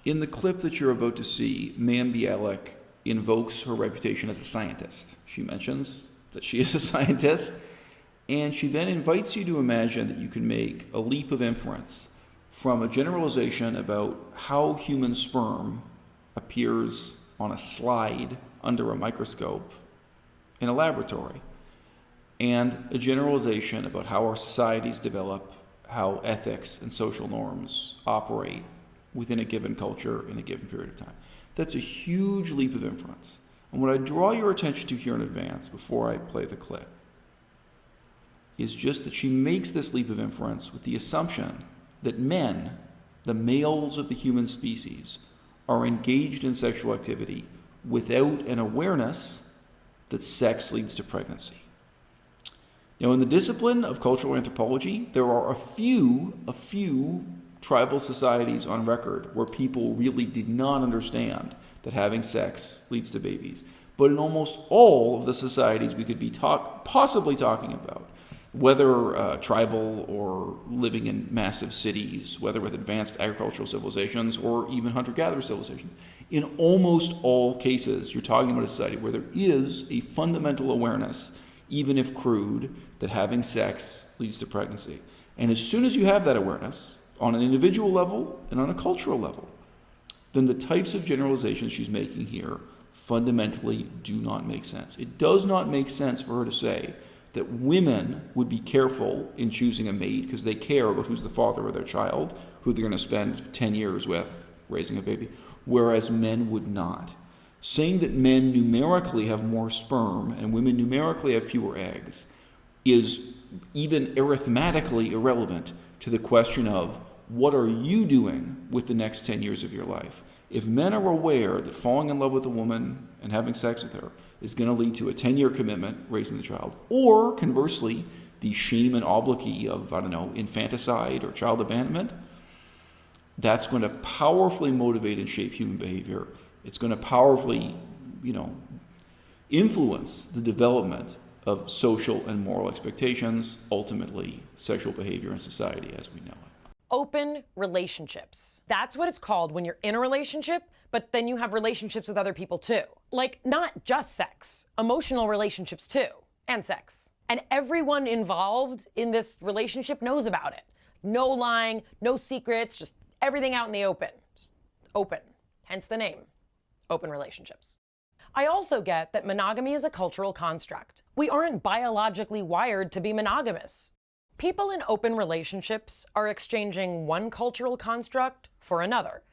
In the clip that you're about to see, Ma'am Bialik invokes her reputation as a scientist. She mentions that she is a scientist, and she then invites you to imagine that you can make a leap of inference from a generalization about how human sperm appears on a slide under a microscope in a laboratory, and a generalization about how our societies develop, how ethics and social norms operate within a given culture in a given period of time. That's a huge leap of inference. And what I draw your attention to here in advance, before I play the clip, is just that she makes this leap of inference with the assumption that men, the males of the human species, are engaged in sexual activity without an awareness that sex leads to pregnancy. Now, in the discipline of cultural anthropology, there are a few tribal societies on record where people really did not understand that having sex leads to babies. But in almost all of the societies we could be possibly talking about, whether tribal or living in massive cities, whether with advanced agricultural civilizations or even hunter-gatherer civilizations, in almost all cases, you're talking about a society where there is a fundamental awareness, even if crude, that having sex leads to pregnancy. And as soon as you have that awareness, on an individual level and on a cultural level, then the types of generalizations she's making here fundamentally do not make sense. It does not make sense for her to say that women would be careful in choosing a mate because they care about who's the father of their child, who they're going to spend 10 years with raising a baby, whereas men would not. Saying that men numerically have more sperm and women numerically have fewer eggs is even arithmetically irrelevant to the question of what are you doing with the next 10 years of your life. If men are aware that falling in love with a woman and having sex with her is going to lead to a 10-year commitment raising the child, or conversely, the shame and obloquy of, infanticide or child abandonment, that's going to powerfully motivate and shape human behavior. It's going to powerfully, influence the development of social and moral expectations, ultimately sexual behavior in society as we know it. Open relationships. That's what it's called when you're in a relationship, but then you have relationships with other people too. Like, not just sex, emotional relationships too, and sex. And everyone involved in this relationship knows about it. No lying, no secrets, just everything out in the open. Just open, hence the name, open relationships. I also get that monogamy is a cultural construct. We aren't biologically wired to be monogamous. People in open relationships are exchanging one cultural construct for another,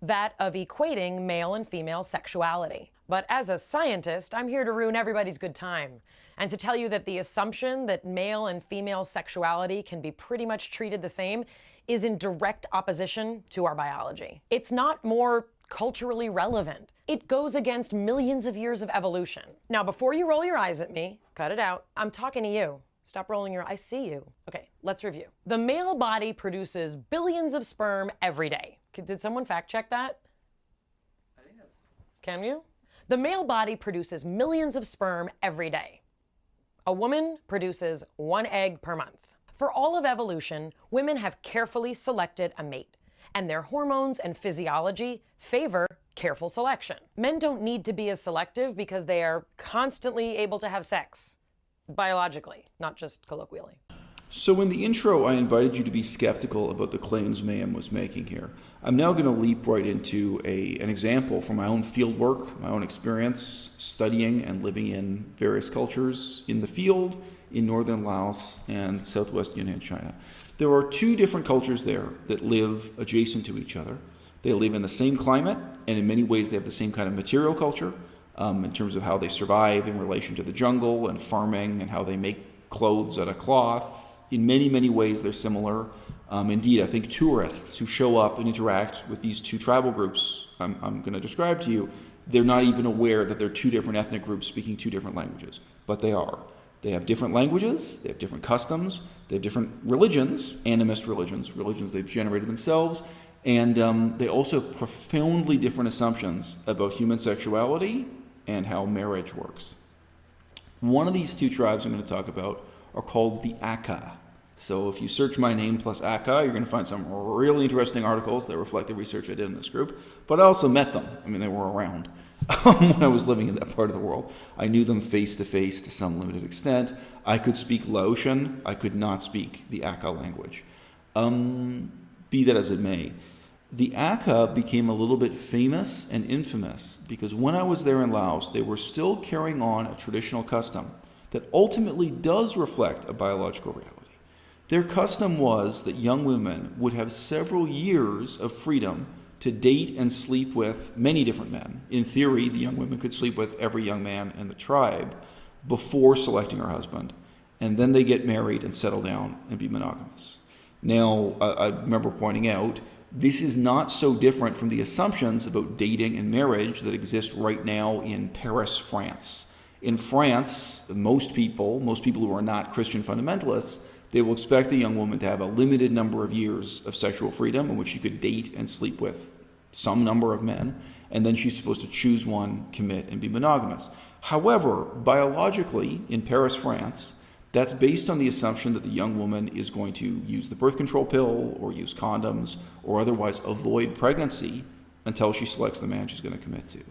that of equating male and female sexuality. But as a scientist, I'm here to ruin everybody's good time and to tell you that the assumption that male and female sexuality can be pretty much treated the same is in direct opposition to our biology. It's not more culturally relevant. It goes against millions of years of evolution. Now, before you roll your eyes at me, cut it out. I'm talking to you. Stop rolling your eyes. I see you. Okay, let's review. The male body produces billions of sperm every day. Did someone fact check that? I think that's... Can you? The male body produces millions of sperm every day. A woman produces 1 egg per month. For all of evolution, women have carefully selected a mate, and their hormones and physiology favor careful selection. Men don't need to be as selective because they are constantly able to have sex, biologically, not just colloquially. So in the intro, I invited you to be skeptical about the claims Mayim was making here. I'm now going to leap right into an example from my own field work, my own experience studying and living in various cultures in the field in northern Laos and southwest Yunnan, China. There are 2 different cultures there that live adjacent to each other. They live in the same climate, and in many ways they have the same kind of material culture in terms of how they survive in relation to the jungle and farming and how they make clothes out of cloth. In many, many ways they're similar. Indeed, I think tourists who show up and interact with these 2 tribal groups I'm going to describe to you, they're not even aware that they're 2 different ethnic groups speaking 2 different languages, but they are. They have different languages, they have different customs, they have different religions, animist religions they've generated themselves, and they also have profoundly different assumptions about human sexuality and how marriage works. One of these 2 tribes I'm going to talk about are called the Akha. So if you search my name plus Akha, you're going to find some really interesting articles that reflect the research I did in this group. But I also met them. I mean, they were around when I was living in that part of the world. I knew them face to face to some limited extent. I could speak Laotian. I could not speak the Akha language. Be that as it may, the Akha became a little bit famous and infamous because when I was there in Laos, they were still carrying on a traditional custom that ultimately does reflect a biological reality. Their custom was that young women would have several years of freedom to date and sleep with many different men. In theory, the young women could sleep with every young man in the tribe before selecting her husband, and then they get married and settle down and be monogamous. Now, I remember pointing out, this is not so different from the assumptions about dating and marriage that exist right now in Paris, France. In France, most people who are not Christian fundamentalists, they will expect a young woman to have a limited number of years of sexual freedom in which she could date and sleep with some number of men, and then she's supposed to choose one, commit, and be monogamous. However, biologically, in Paris, France, that's based on the assumption that the young woman is going to use the birth control pill or use condoms or otherwise avoid pregnancy until she selects the man she's going to commit to.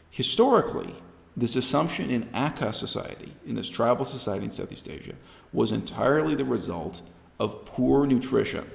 Historically, this assumption in Akha society, in this tribal society in Southeast Asia, was entirely the result of poor nutrition.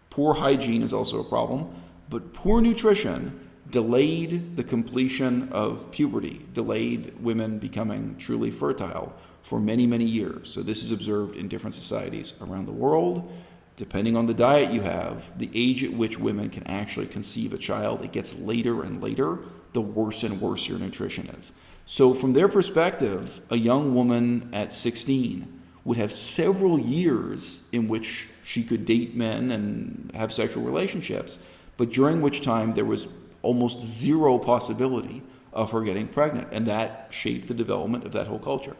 Poor hygiene is also a problem, but poor nutrition delayed the completion of puberty, delayed women becoming truly fertile for many, many years. So this is observed in different societies around the world. Depending on the diet you have, the age at which women can actually conceive a child, it gets later and later, the worse and worse your nutrition is. So from their perspective, a young woman at 16 would have several years in which she could date men and have sexual relationships, but during which time there was almost zero possibility of her getting pregnant, and that shaped the development of that whole culture.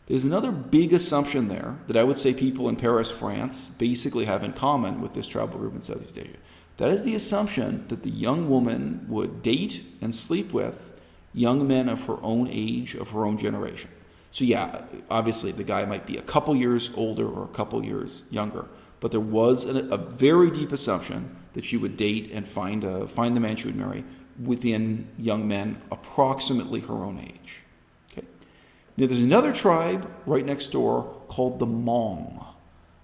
There's another big assumption there that I would say people in Paris, France, basically have in common with this tribal group in Southeast Asia. That is the assumption that the young woman would date and sleep with young men of her own age, of her own generation. So yeah, obviously the guy might be a couple years older or a couple years younger, but there was a very deep assumption that she would date and find the man she would marry within young men approximately her own age. Okay. Now there's another tribe right next door called the Hmong.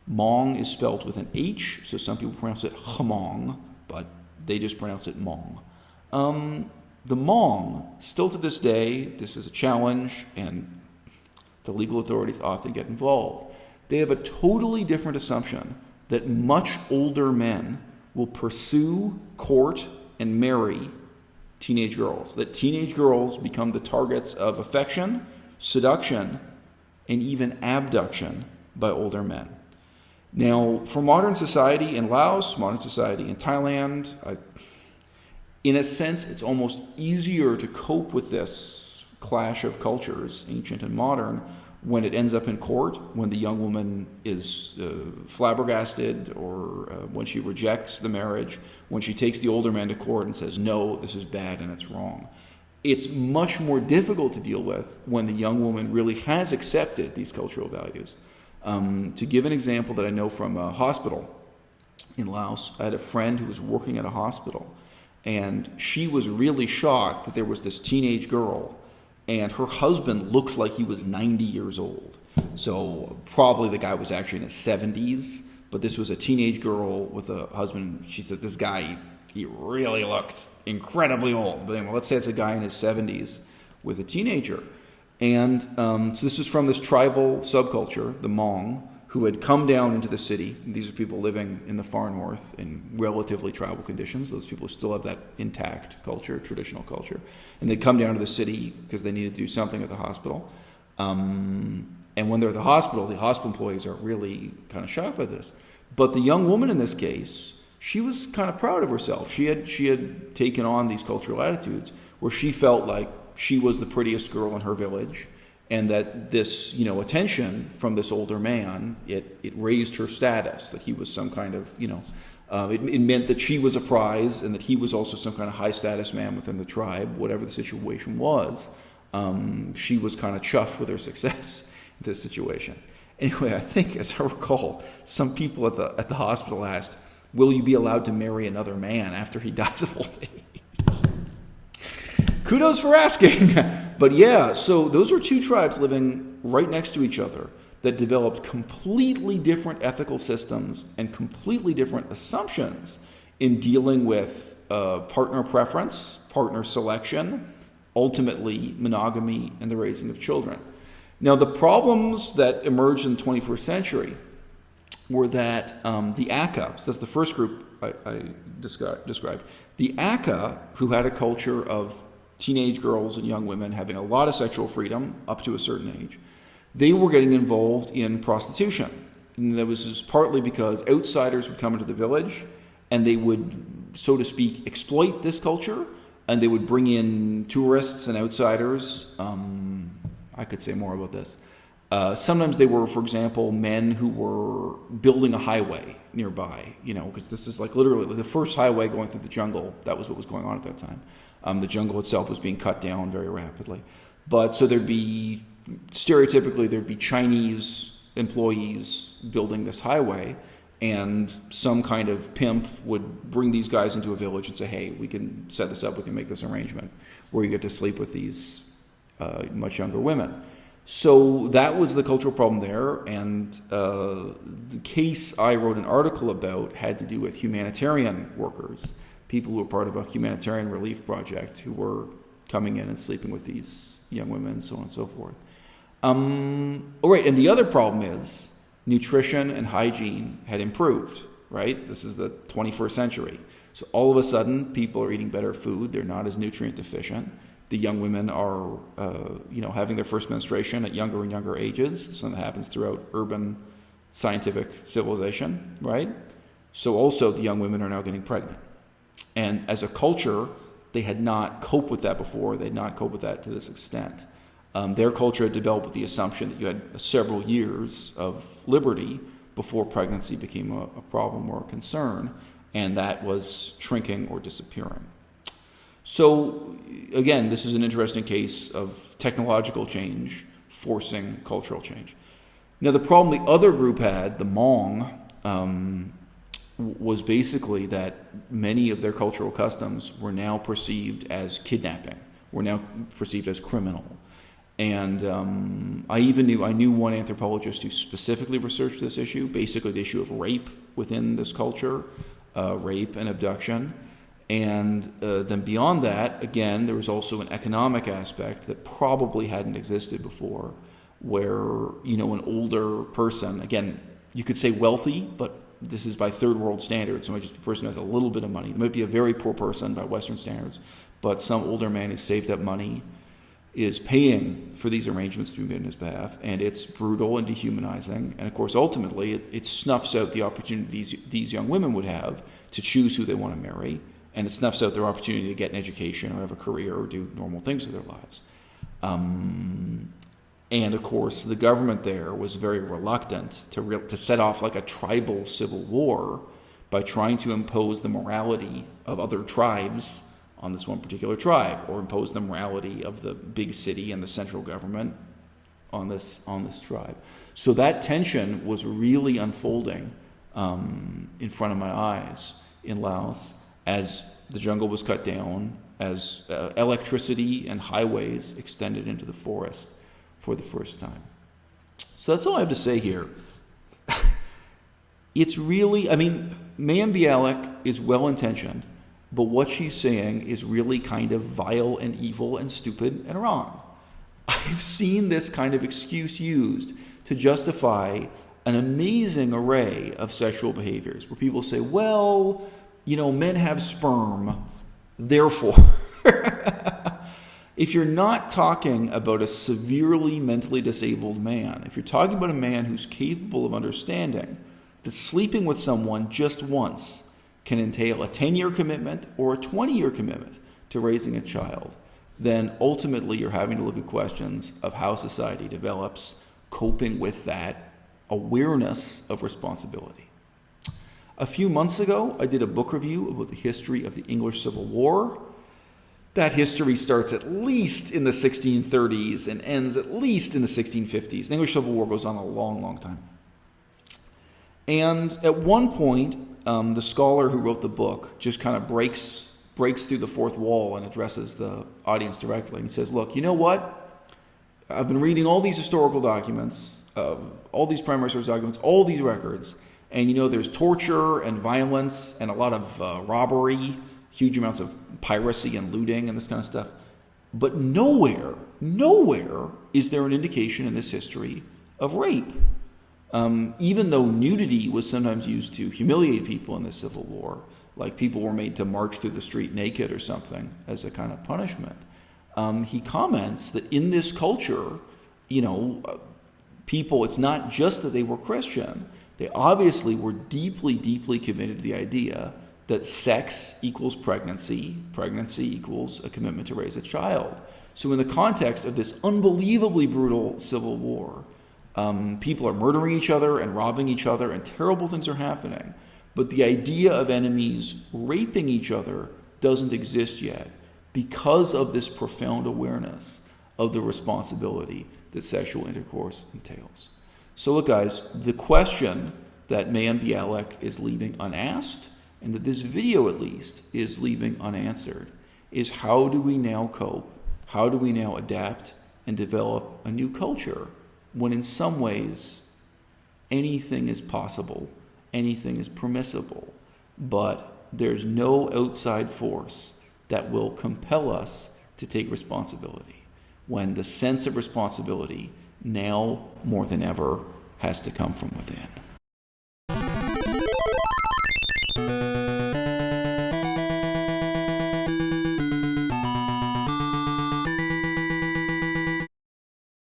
Hmong is spelled with an H, so some people pronounce it Hmong, but they just pronounce it Hmong. The Hmong, still to this day, this is a challenge, and the legal authorities often get involved. They have a totally different assumption that much older men will pursue, court, and marry teenage girls. That teenage girls become the targets of affection, seduction, and even abduction by older men. Now, for modern society in Laos, modern society in Thailand, in a sense, it's almost easier to cope with this clash of cultures, ancient and modern, when it ends up in court, when the young woman is flabbergasted, or when she rejects the marriage, when she takes the older man to court and says, no, this is bad and it's wrong. It's much more difficult to deal with when the young woman really has accepted these cultural values. To give an example that I know from a hospital in Laos, I had a friend who was working at a hospital, and she was really shocked that there was this teenage girl, and her husband looked like he was 90 years old. So probably the guy was actually in his 70s, but this was a teenage girl with a husband. She said this guy, he really looked incredibly old. But anyway, let's say it's a guy in his 70s with a teenager. And so this is from this tribal subculture, the Hmong, who had come down into the city. These are people living in the far north in relatively tribal conditions. Those people still have that intact culture, traditional culture. And they'd come down to the city because they needed to do something at the hospital. And when they're at the hospital employees are really kind of shocked by this. But the young woman in this case, she was kind of proud of herself. She had taken on these cultural attitudes where she felt like she was the prettiest girl in her village, and that this, attention from this older man, it raised her status, that he was some kind of, it meant that she was a prize and that he was also some kind of high status man within the tribe, whatever the situation was. She was kind of chuffed with her success in this situation. Anyway, I think, as I recall, some people at the hospital asked, "Will you be allowed to marry another man after he dies of old age?" Kudos for asking. But yeah, so those were two tribes living right next to each other that developed completely different ethical systems and completely different assumptions in dealing with partner preference, partner selection, ultimately monogamy, and the raising of children. Now, the problems that emerged in the 21st century were that the Akha, so that's the first group I described, the Akha, who had a culture of teenage girls and young women having a lot of sexual freedom up to a certain age, they were getting involved in prostitution. And that was just partly because outsiders would come into the village and they would, so to speak, exploit this culture, and they would bring in tourists and outsiders. I could say more about this. Sometimes they were, for example, men who were building a highway nearby, because this is like literally the first highway going through the jungle. That was what was going on at that time. The jungle itself was being cut down very rapidly. But so there'd be Chinese employees building this highway, and some kind of pimp would bring these guys into a village and say, "Hey, we can set this up, we can make this arrangement where you get to sleep with these much younger women." So that was the cultural problem there, and the case I wrote an article about had to do with humanitarian workers, people who were part of a humanitarian relief project who were coming in and sleeping with these young women, so on and so forth. Right, and the other problem is nutrition and hygiene had improved, right? This is the 21st century. So all of a sudden, people are eating better food. They're not as nutrient deficient. The young women are, having their first menstruation at younger and younger ages. Something that happens throughout urban scientific civilization, right? So also the young women are now getting pregnant. And as a culture, they had not coped with that before. They had not coped with that to this extent. Their culture had developed with the assumption that you had several years of liberty before pregnancy became a problem or a concern, and that was shrinking or disappearing. So, again, this is an interesting case of technological change forcing cultural change. Now, the problem the other group had, the Hmong, was basically that many of their cultural customs were now perceived as kidnapping, were now perceived as criminal. And I knew one anthropologist who specifically researched this issue, basically the issue of rape within this culture, rape and abduction. And then beyond that, again, there was also an economic aspect that probably hadn't existed before, where, an older person, again, you could say wealthy, but this is by third world standards, so it might just be a person who has a little bit of money. It might be a very poor person by Western standards, but some older man who's saved up money is paying for these arrangements to be made on his behalf, and it's brutal and dehumanizing. And of course, ultimately, it snuffs out the opportunity these young women would have to choose who they want to marry, and it snuffs out their opportunity to get an education or have a career or do normal things with their lives. And of course, the government there was very reluctant to set off like a tribal civil war by trying to impose the morality of other tribes on this one particular tribe, or impose the morality of the big city and the central government on this tribe. So that tension was really unfolding in front of my eyes in Laos as the jungle was cut down, as electricity and highways extended into the forest for the first time. So that's all I have to say here. It's really, Mayim Bialik is well-intentioned, but what she's saying is really kind of vile and evil and stupid and wrong. I've seen this kind of excuse used to justify an amazing array of sexual behaviors where people say, well, men have sperm, therefore. If you're not talking about a severely mentally disabled man, if you're talking about a man who's capable of understanding that sleeping with someone just once can entail a 10-year commitment or a 20-year commitment to raising a child, then ultimately you're having to look at questions of how society develops, coping with that awareness of responsibility. A few months ago, I did a book review about the history of the English Civil War. That history starts at least in the 1630s and ends at least in the 1650s. The English Civil War goes on a long, long time. And at one point, the scholar who wrote the book just kind of breaks through the fourth wall and addresses the audience directly. And he says, look, you know what? I've been reading all these historical documents, all these primary source documents, all these records, and there's torture and violence and a lot of robbery, huge amounts of piracy and looting and this kind of stuff. But nowhere is there an indication in this history of rape. Even though nudity was sometimes used to humiliate people in the Civil War, like people were made to march through the street naked or something as a kind of punishment. He comments that in this culture, people, it's not just that they were Christian. They obviously were deeply, deeply committed to the idea that sex equals pregnancy, pregnancy equals a commitment to raise a child. So in the context of this unbelievably brutal Civil War, people are murdering each other and robbing each other, and terrible things are happening. But the idea of enemies raping each other doesn't exist yet because of this profound awareness of the responsibility that sexual intercourse entails. So look, guys, the question that Mayim Bialik is leaving unasked, and that this video at least is leaving unanswered, is how do we now cope? How do we now adapt and develop a new culture when in some ways anything is possible, anything is permissible, but there's no outside force that will compel us to take responsibility, when the sense of responsibility now more than ever has to come from within.